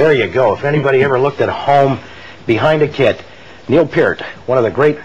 There you go. If anybody ever looked at home behind a kit, Neil Peart, one of the great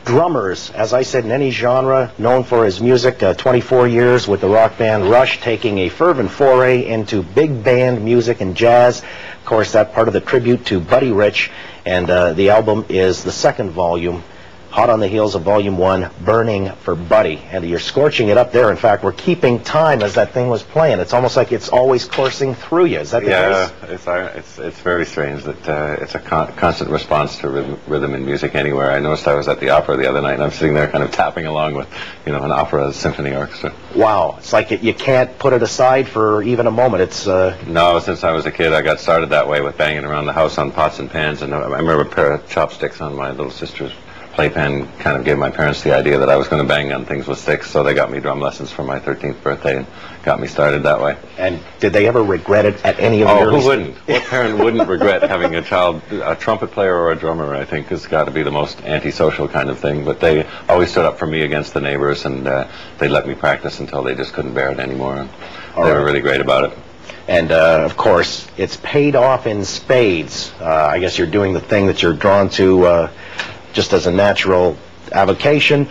drummers, as I said, in any genre, known for his music, 24 years with the rock band Rush, taking a fervent foray into big band music and jazz. Of course, that part of the tribute to Buddy Rich, and the album is the second volume, hot on the heels of Volume 1, Burning for Buddy. And you're scorching it up there. In fact, we're keeping time as that thing was playing. It's almost like it's always coursing through you. Is that the case? Yeah, it's very strange that it's a constant response to rhythm in music anywhere. I noticed I was at the opera the other night, and I'm sitting there kind of tapping along with, you know, an opera symphony orchestra. Wow. It's like you can't put it aside for even a moment. It's No, since I was a kid, I got started that way with banging around the house on pots and pans, and I remember a pair of chopsticks on my little sister's playpen kind of gave my parents the idea that I was going to bang on things with sticks, so they got me drum lessons for my 13th birthday and got me started that way. And did they ever regret it at any of the early... who wouldn't? What parent wouldn't regret having a child, a trumpet player or a drummer, I think, has got to be the most antisocial kind of thing. But they always stood up for me against the neighbors, and they let me practice until they just couldn't bear it anymore. And they were really great about it. And, of course, it's paid off in spades. I guess you're doing the thing that you're drawn to just as a natural avocation,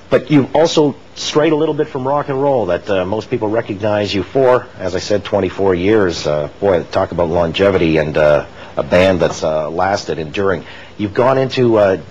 but you've also strayed a little bit from rock and roll that most people recognize you for. As I said, 24 years. Boy, talk about longevity and a band that's lasted, enduring. You've gone into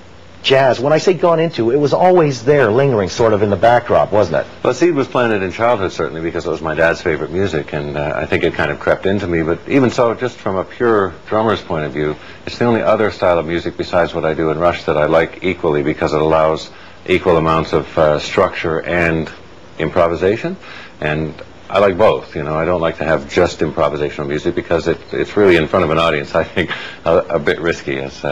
jazz. When I say gone into, it was always there, lingering sort of in the backdrop, wasn't it? Well, seed was planted in childhood, certainly, because it was my dad's favorite music, and I think it kind of crept into me. But even so, just from a pure drummer's point of view, it's the only other style of music besides what I do in Rush that I like equally, because it allows equal amounts of structure and improvisation. And I like both. You know, I don't like to have just improvisational music because it's really in front of an audience, I think, a bit risky, as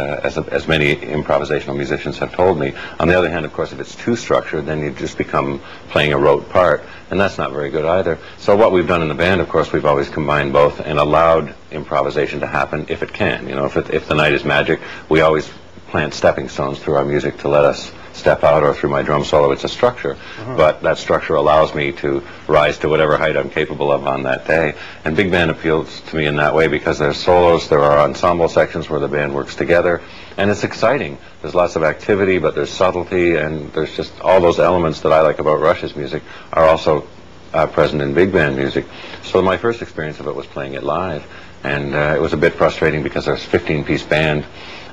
many improvisational musicians have told me. On the other hand, of course, if it's too structured, then you just become playing a rote part, and that's not very good either. So what we've done in the band, of course, we've always combined both and allowed improvisation to happen if it can. You know, if the night is magic, we always plant stepping stones through our music to let us step out, or through my drum solo, it's a structure. But that structure allows me to rise to whatever height I'm capable of on that day. And big band appeals to me in that way because there's solos, there are ensemble sections where the band works together, and it's exciting. There's lots of activity, but there's subtlety, and there's just all those elements that I like about Rush's music are also present in big band music. So my first experience of it was playing it live, and it was a bit frustrating because there's a 15-piece band,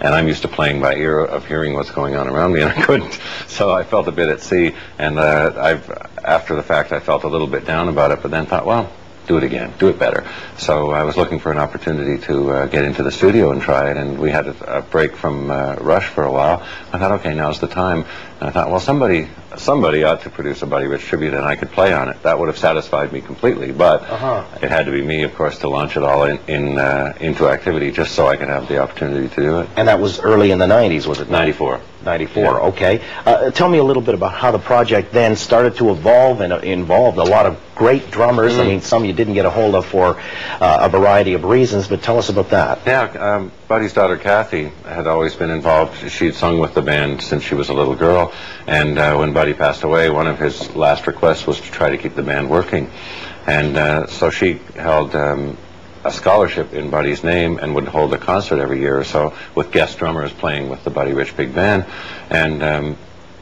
and I'm used to playing by ear, of hearing what's going on around me, and I couldn't. So I felt a bit at sea, and after the fact, I felt a little bit down about it, but then thought, well, do it again, do it better. So I was looking for an opportunity to get into the studio and try it, and we had a break from Rush for a while. I thought, okay, now's the time. And I thought, well, somebody ought to produce a Buddy Rich tribute, and I could play on it. That would have satisfied me completely, but it had to be me, of course, to launch it all into activity, just so I could have the opportunity to do it. And that was early in the 90s, was it? 94. 94, yeah. Okay. Tell me a little bit about how the project then started to evolve, and involved a lot of great drummers. I mean, some you didn't get a hold of for a variety of reasons, but tell us about that. Yeah, Buddy's daughter Kathy had always been involved. She'd sung with the band since she was a little girl, and when Buddy passed away, one of his last requests was to try to keep the band working. And so she held a scholarship in Buddy's name and would hold a concert every year or so with guest drummers playing with the Buddy Rich Big Band. And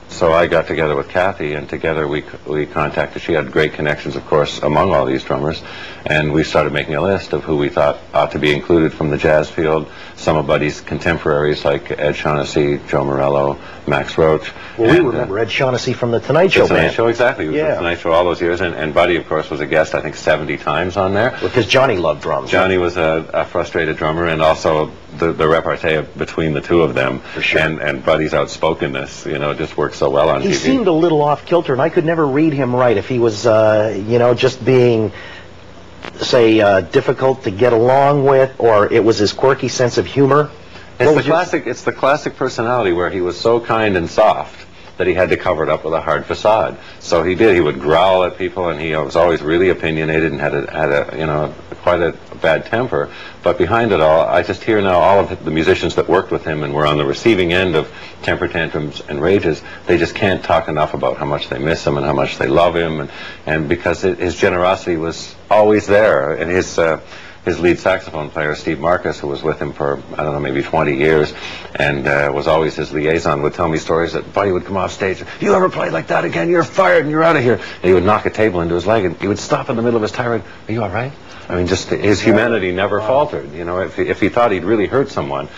so I got together with Kathy, and together we contacted. She had great connections, of course, among all these drummers, and we started making a list of who we thought ought to be included from the jazz field. Some of Buddy's contemporaries like Ed Shaughnessy, Joe Morello, Max Roach. Well, we remember Ed Shaughnessy from the Tonight Show. The Tonight Show, exactly. He was the Tonight Show all those years, and Buddy, of course, was a guest, I think, 70 times on there. Because Johnny loved drums. Johnny was a frustrated drummer, and also the repartee between the two of them, for sure. and Buddy's outspokenness, you know, just worked so well on TV. He seemed a little off kilter, and I could never read him right if he was, you know, just being, say, difficult to get along with, or it was his quirky sense of humor. It's the classic personality where he was so kind and soft that he had to cover it up with a hard facade. So he did. He would growl at people, and he was always really opinionated and had a you know, quite a bad temper. But behind it all, I just hear now all of the musicians that worked with him and were on the receiving end of temper tantrums and rages, they just can't talk enough about how much they miss him and how much they love him, and because his generosity was always there, and his his lead saxophone player, Steve Marcus, who was with him for, I don't know, maybe 20 years, and was always his liaison, would tell me stories that Buddy would come off stage, "You ever play like that again, you're fired and you're out of here." And he would knock a table into his leg, and he would stop in the middle of his tirade. "Are you all right?" I mean, just his humanity never faltered. You know, if he thought he'd really hurt someone,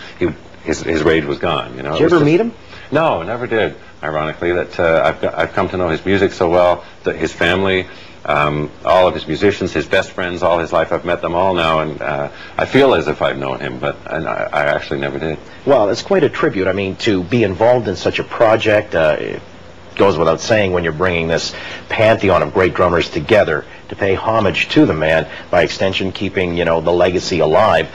his rage was gone. You know. Did you ever meet him? No, never did. Ironically, that I've come to know his music so well, that his family, all of his musicians, his best friends, all his life. I've met them all now, and I feel as if I've known him, but I actually never did. Well, it's quite a tribute. I mean, to be involved in such a project, it goes without saying when you're bringing this pantheon of great drummers together to pay homage to the man, by extension keeping, you know, the legacy alive.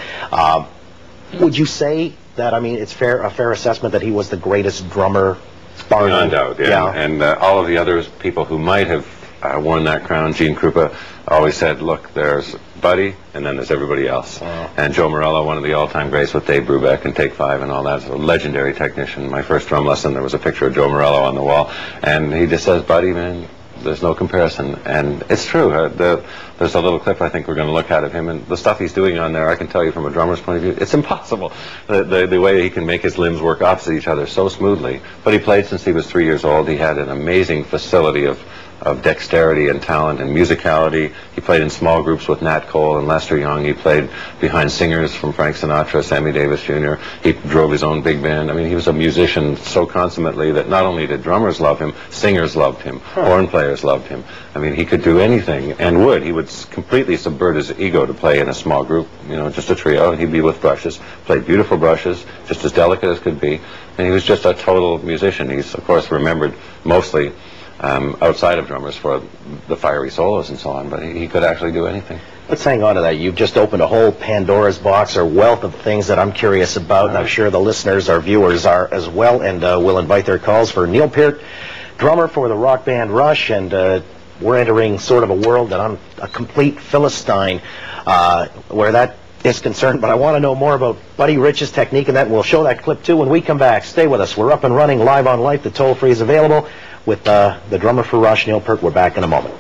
Would you say that, I mean, it's a fair assessment that he was the greatest drummer? Beyond doubt, yeah. And all of the other people who might have worn that crown, Gene Krupa always said, look, there's Buddy, and then there's everybody else. And Joe Morello, one of the all-time greats with Dave Brubeck and Take Five and all that, a legendary technician. My first drum lesson, there was a picture of Joe Morello on the wall, and he just says, Buddy, man, there's no comparison. And it's true. There's a little clip I think we're going to look at of him, and the stuff he's doing on there, I can tell you from a drummer's point of view, it's impossible. The way he can make his limbs work opposite each other so smoothly. But he played since he was 3 years old. He had an amazing facility of dexterity and talent and musicality. He played in small groups with Nat Cole and Lester Young. He played behind singers from Frank Sinatra, Sammy Davis Jr. He drove his own big band. I mean, he was a musician so consummately that not only did drummers love him, singers loved him, horn players loved him. I mean, he could do anything, and would. He would completely subvert his ego to play in a small group, you know, just a trio, and he'd be with brushes, played beautiful brushes, just as delicate as could be, and he was just a total musician. He's, of course, remembered mostly outside of drummers for the fiery solos and so on, but he could actually do anything. Let's hang on to that. You've just opened a whole Pandora's box, or wealth of things that I'm curious about, and I'm sure the listeners, our viewers, are as well, and we'll invite their calls for Neil Peart, drummer for the rock band Rush, and we're entering sort of a world that I'm a complete Philistine where that is concerned, but I want to know more about Buddy Rich's technique, and that we'll show that clip too when we come back. Stay with us. We're up and running live on Life. The toll-free is available with the drummer for Rush, Neil Peart. We're back in a moment.